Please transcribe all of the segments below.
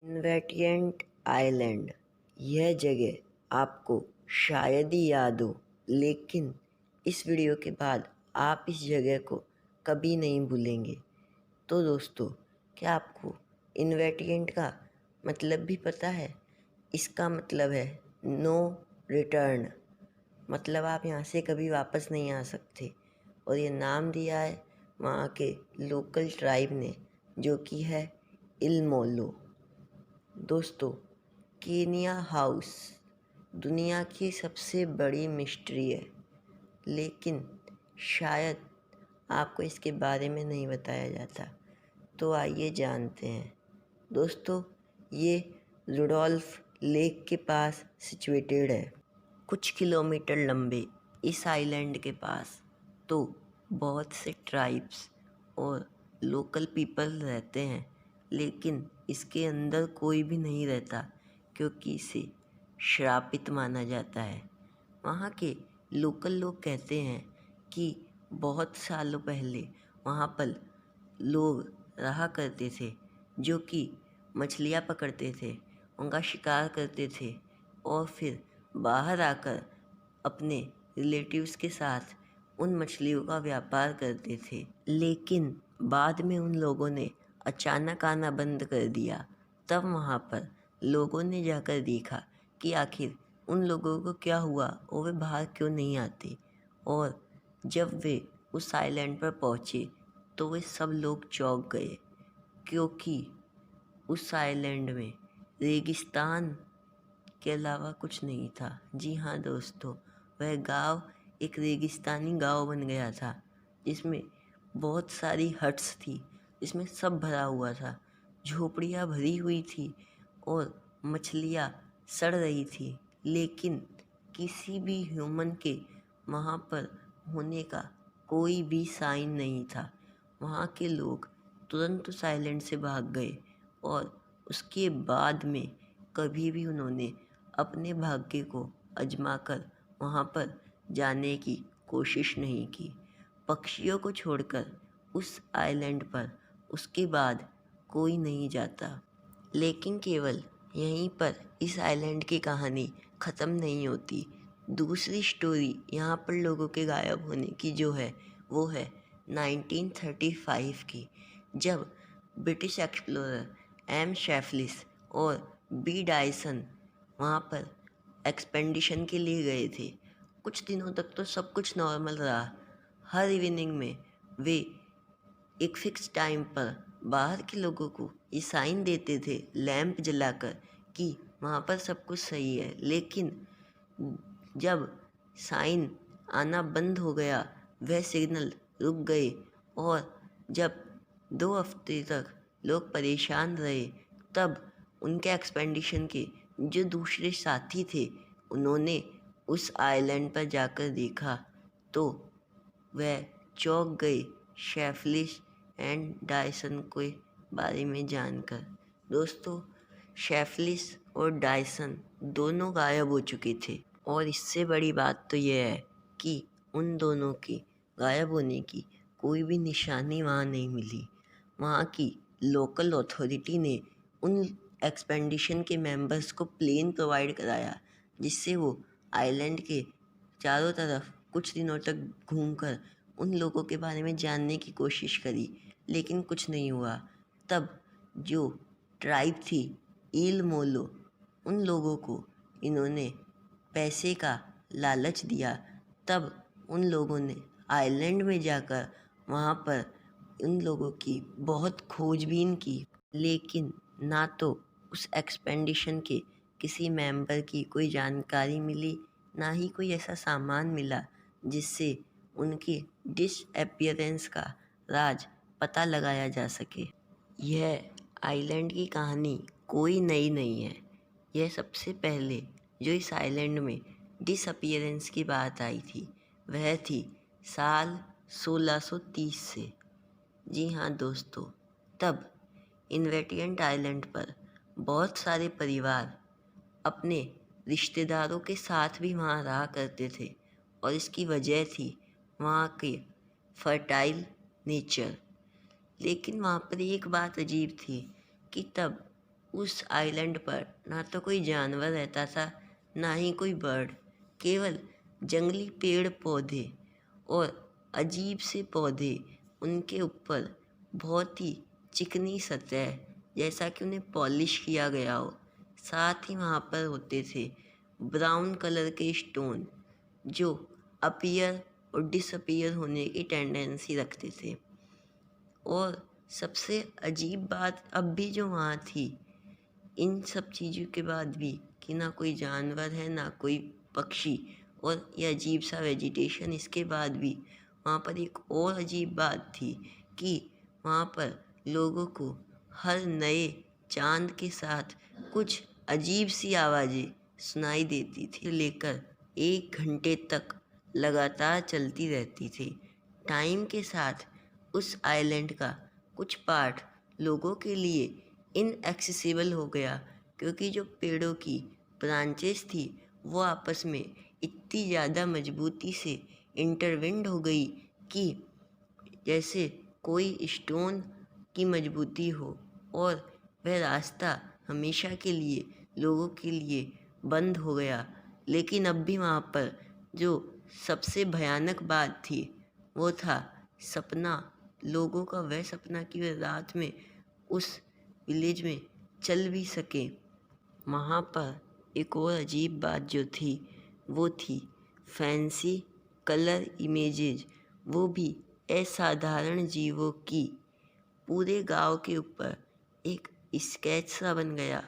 इन्वेटिएंट island. यह जगह आपको शायद ही याद हो, लेकिन इस वीडियो के बाद आप इस जगह को कभी नहीं भूलेंगे। तो दोस्तों, क्या आपको इन्वेटिएंट का मतलब भी पता है? इसका मतलब है नो रिटर्न। मतलब आप यहाँ से कभी वापस नहीं आ सकते। और ये नाम दिया है वहाँ के लोकल ट्राइब ने, जो कि है इल मोलो। दोस्तों, केनिया हाउस दुनिया की सबसे बड़ी मिस्ट्री है, लेकिन शायद आपको इसके बारे में नहीं बताया जाता। तो आइए जानते हैं। दोस्तों, ये रुडोल्फ लेक के पास सिचुएटेड है। कुछ किलोमीटर लंबे इस आइलैंड के पास तो बहुत से ट्राइब्स और लोकल पीपल रहते हैं, लेकिन इसके अंदर कोई भी नहीं रहता, क्योंकि इसे श्रापित माना जाता है। वहाँ के लोकल लोग कहते हैं कि बहुत सालों पहले वहाँ पर लोग रहा करते थे, जो कि मछलियाँ पकड़ते थे, उनका शिकार करते थे और फिर बाहर आकर अपने रिलेटिव्स के साथ उन मछलियों का व्यापार करते थे। लेकिन बाद में उन लोगों ने अचानक आना बंद कर दिया। तब वहाँ पर लोगों ने जाकर देखा कि आखिर उन लोगों को क्या हुआ और वे बाहर क्यों नहीं आते। और जब वे उस आइलैंड पर पहुँचे तो वे सब लोग चौंक गए, क्योंकि उस आइलैंड में रेगिस्तान के अलावा कुछ नहीं था। जी हाँ दोस्तों, वह गांव एक रेगिस्तानी गांव बन गया था, जिसमें बहुत सारी हट्स थी, जिसमें सब भरा हुआ था, झोपड़ियाँ भरी हुई थी और मछलियाँ सड़ रही थी। लेकिन किसी भी ह्यूमन के वहाँ पर होने का कोई भी साइन नहीं था। वहाँ के लोग तुरंत उस आइलैंड से भाग गए और उसके बाद में कभी भी उन्होंने अपने भाग्य को आजमाकर वहाँ पर जाने की कोशिश नहीं की। पक्षियों को छोड़कर उस आइलैंड पर उसके बाद कोई नहीं जाता। लेकिन केवल यहीं पर इस आइलैंड की कहानी ख़त्म नहीं होती। दूसरी स्टोरी यहाँ पर लोगों के गायब होने की जो है, वो है 1935 की, जब ब्रिटिश एक्सप्लोरर एम शेफलिस और बी डायसन वहाँ पर एक्सपेडिशन के लिए गए थे। कुछ दिनों तक तो सब कुछ नॉर्मल रहा। हर इवनिंग में वे एक फिक्स टाइम पर बाहर के लोगों को ये साइन देते थे लैंप जलाकर कि वहाँ पर सब कुछ सही है। लेकिन जब साइन आना बंद हो गया, वह सिग्नल रुक गए और जब 2 हफ्ते तक लोग परेशान रहे, तब उनके एक्सपेडिशन के जो दूसरे साथी थे, उन्होंने उस आइलैंड पर जाकर देखा तो वह चौंक गए शेफलिस एंड डायसन के बारे में जानकर। दोस्तों, शेफलिस और डायसन दोनों गायब हो चुके थे, और इससे बड़ी बात तो यह है कि उन दोनों के गायब होने की कोई भी निशानी वहाँ नहीं मिली। वहाँ की लोकल अथॉरिटी ने उन एक्सपेडिशन के मेंबर्स को प्लेन प्रोवाइड कराया, जिससे वो आइलैंड के चारों तरफ कुछ दिनों तक घूमकर उन लोगों के बारे में जानने की कोशिश करी, लेकिन कुछ नहीं हुआ। तब जो ट्राइब थी इल मोलो, उन लोगों को इन्होंने पैसे का लालच दिया। तब उन लोगों ने आइलैंड में जाकर वहाँ पर उन लोगों की बहुत खोजबीन की, लेकिन ना तो उस एक्सपेडिशन के किसी मेंबर की कोई जानकारी मिली, ना ही कोई ऐसा सामान मिला जिससे उनकी डिसअपीयरेंस का राज पता लगाया जा सके। यह आइलैंड की कहानी कोई नई नहीं है। यह सबसे पहले जो इस आइलैंड में डिसअपीयरेंस की बात आई थी, वह थी साल 1630 से। जी हाँ दोस्तों, तब इन्वेटिएंट आइलैंड पर बहुत सारे परिवार अपने रिश्तेदारों के साथ भी वहाँ रहा करते थे, और इसकी वजह थी वहाँ के फर्टाइल नेचर। लेकिन वहाँ पर एक बात अजीब थी कि तब उस आइलैंड पर ना तो कोई जानवर रहता था, ना ही कोई बर्ड, केवल जंगली पेड़ पौधे और अजीब से पौधे। उनके ऊपर बहुत ही चिकनी सतह, जैसा कि उन्हें पॉलिश किया गया हो। साथ ही वहाँ पर होते थे ब्राउन कलर के स्टोन, जो अपीयर और डिसअपीयर होने की टेंडेंसी रखते थे। और सबसे अजीब बात अब भी जो वहाँ थी, इन सब चीज़ों के बाद भी, कि ना कोई जानवर है ना कोई पक्षी और ये अजीब सा वेजिटेशन, इसके बाद भी वहाँ पर एक और अजीब बात थी कि वहाँ पर लोगों को हर नए चांद के साथ कुछ अजीब सी आवाज़ें सुनाई देती थी, लेकर 1 घंटे तक लगातार चलती रहती थी। टाइम के साथ उस आइलैंड का कुछ पार्ट लोगों के लिए इनएक्सेसिबल हो गया, क्योंकि जो पेड़ों की ब्रांचेस थी वो आपस में इतनी ज़्यादा मजबूती से इंटरविंड हो गई कि जैसे कोई स्टोन की मजबूती हो, और वह रास्ता हमेशा के लिए लोगों के लिए बंद हो गया। लेकिन अब भी वहाँ पर जो सबसे भयानक बात थी वो था सपना, लोगों का वह सपना कि वे रात में उस विलेज में चल भी सके। वहाँ पर एक और अजीब बात जो थी वो थी फैंसी कलर इमेजेज, वो भी असाधारण जीवों की। पूरे गांव के ऊपर एक स्केच सा बन गया,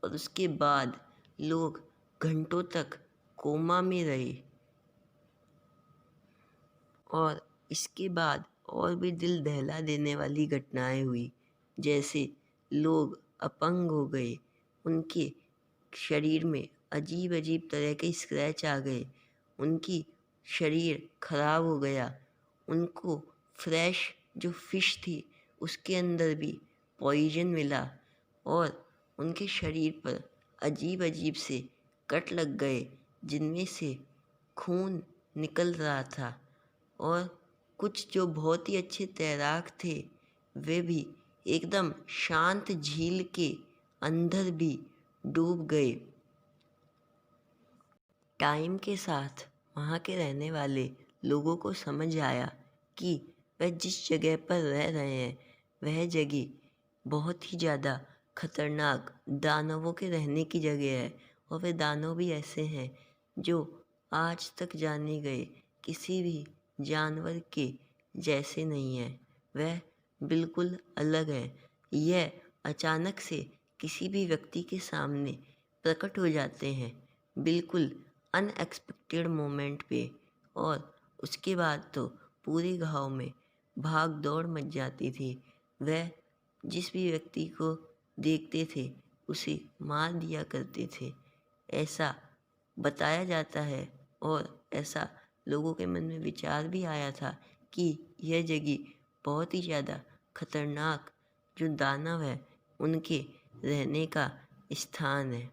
और उसके बाद लोग घंटों तक कोमा में रहे। और इसके बाद और भी दिल दहला देने वाली घटनाएं हुई, जैसे लोग अपंग हो गए, उनके शरीर में अजीब अजीब तरह के स्क्रैच आ गए, उनकी शरीर खराब हो गया, उनको फ्रेश जो फिश थी उसके अंदर भी पॉइजन मिला, और उनके शरीर पर अजीब अजीब से कट लग गए जिनमें से खून निकल रहा था। और कुछ जो बहुत ही अच्छे तैराक थे वे भी एकदम शांत झील के अंदर भी डूब गए। टाइम के साथ वहाँ के रहने वाले लोगों को समझ आया कि वह जिस जगह पर रह रहे हैं वह जगह बहुत ही ज़्यादा खतरनाक दानवों के रहने की जगह है, और वे दानव भी ऐसे हैं जो आज तक जाने गए किसी भी जानवर के जैसे नहीं है। वह बिल्कुल अलग है। यह अचानक से किसी भी व्यक्ति के सामने प्रकट हो जाते हैं, बिल्कुल अनएक्सपेक्टेड मोमेंट पे, और उसके बाद तो पूरे गांव में भाग दौड़ मच जाती थी। वह जिस भी व्यक्ति को देखते थे उसे मार दिया करते थे, ऐसा बताया जाता है। और ऐसा लोगों के मन में विचार भी आया था कि यह जगह बहुत ही ज़्यादा खतरनाक जो दानव है उनके रहने का स्थान है।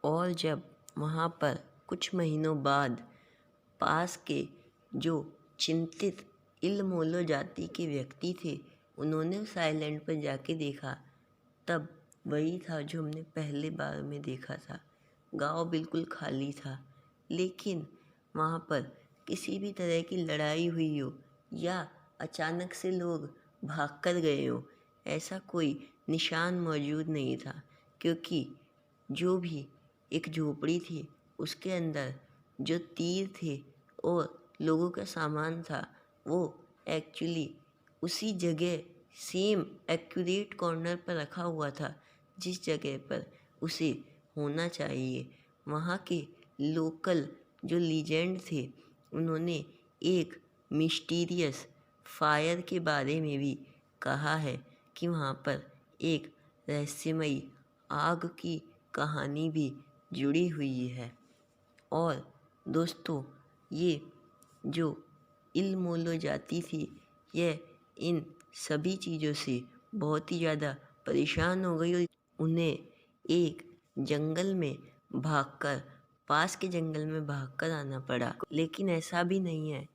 और जब वहाँ पर कुछ महीनों बाद पास के जो चिंतित इल्मोलो जाति के व्यक्ति थे उन्होंने उस आइलैंड पर जाके देखा, तब वही था जो हमने पहले बार में देखा था। गांव बिल्कुल खाली था, लेकिन वहाँ पर किसी भी तरह की लड़ाई हुई हो या अचानक से लोग भाग कर गए हो, ऐसा कोई निशान मौजूद नहीं था। क्योंकि जो भी एक झोपड़ी थी उसके अंदर जो तीर थे और लोगों का सामान था वो एक्चुअली उसी जगह सेम एक्यूरेट कॉर्नर पर रखा हुआ था जिस जगह पर उसे होना चाहिए। वहाँ के लोकल जो लीजेंड थे उन्होंने एक मिस्टीरियस फायर के बारे में भी कहा है कि वहाँ पर एक रहस्यमयी आग की कहानी भी जुड़ी हुई है। और दोस्तों, ये जो इल्मोलो जाति थी यह इन सभी चीज़ों से बहुत ही ज़्यादा परेशान हो गई, और उन्हें एक जंगल में भागकर पास के जंगल में भागकर आना पड़ा। लेकिन ऐसा भी नहीं है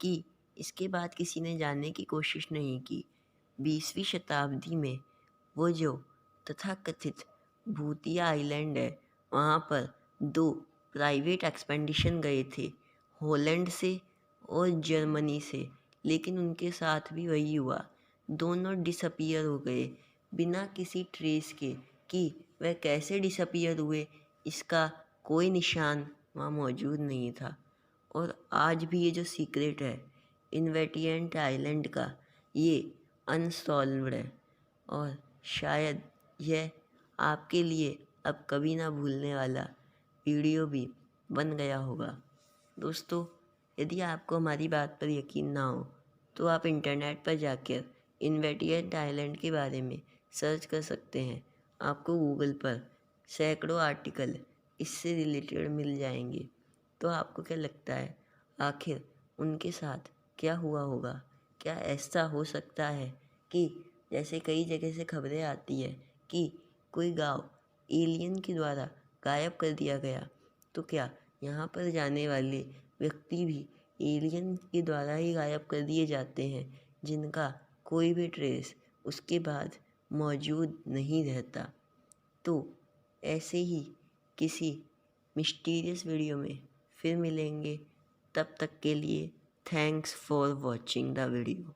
कि इसके बाद किसी ने जानने की कोशिश नहीं की। 20वीं शताब्दी में वो जो तथाकथित भूतिया आइलैंड है, वहाँ पर दो प्राइवेट एक्सपेडिशन गए थे, हॉलैंड से और जर्मनी से, लेकिन उनके साथ भी वही हुआ। दोनों डिसअपियर हो गए बिना किसी ट्रेस के कि वह कैसे डिसअपियर हुए, इसका कोई निशान वहाँ मौजूद नहीं था। और आज भी ये जो सीक्रेट है इन्वेटिएंट आइलैंड का, ये अनसॉल्व्ड है और शायद यह आपके लिए अब कभी ना भूलने वाला वीडियो भी बन गया होगा। दोस्तों, यदि आपको हमारी बात पर यकीन ना हो तो आप इंटरनेट पर जाकर इन्वेटिएंट आइलैंड के बारे में सर्च कर सकते हैं। आपको गूगल पर सैकड़ों आर्टिकल इससे रिलेटेड मिल जाएंगे। तो आपको क्या लगता है, आखिर उनके साथ क्या हुआ होगा? क्या ऐसा हो सकता है कि जैसे कई जगह से खबरें आती है कि कोई गांव एलियन के द्वारा गायब कर दिया गया, तो क्या यहाँ पर जाने वाले व्यक्ति भी एलियन के द्वारा ही गायब कर दिए जाते हैं, जिनका कोई भी ट्रेस उसके बाद मौजूद नहीं रहता? तो ऐसे ही किसी मिस्टीरियस वीडियो में फिर मिलेंगे। तब तक के लिए thanks for watching the video.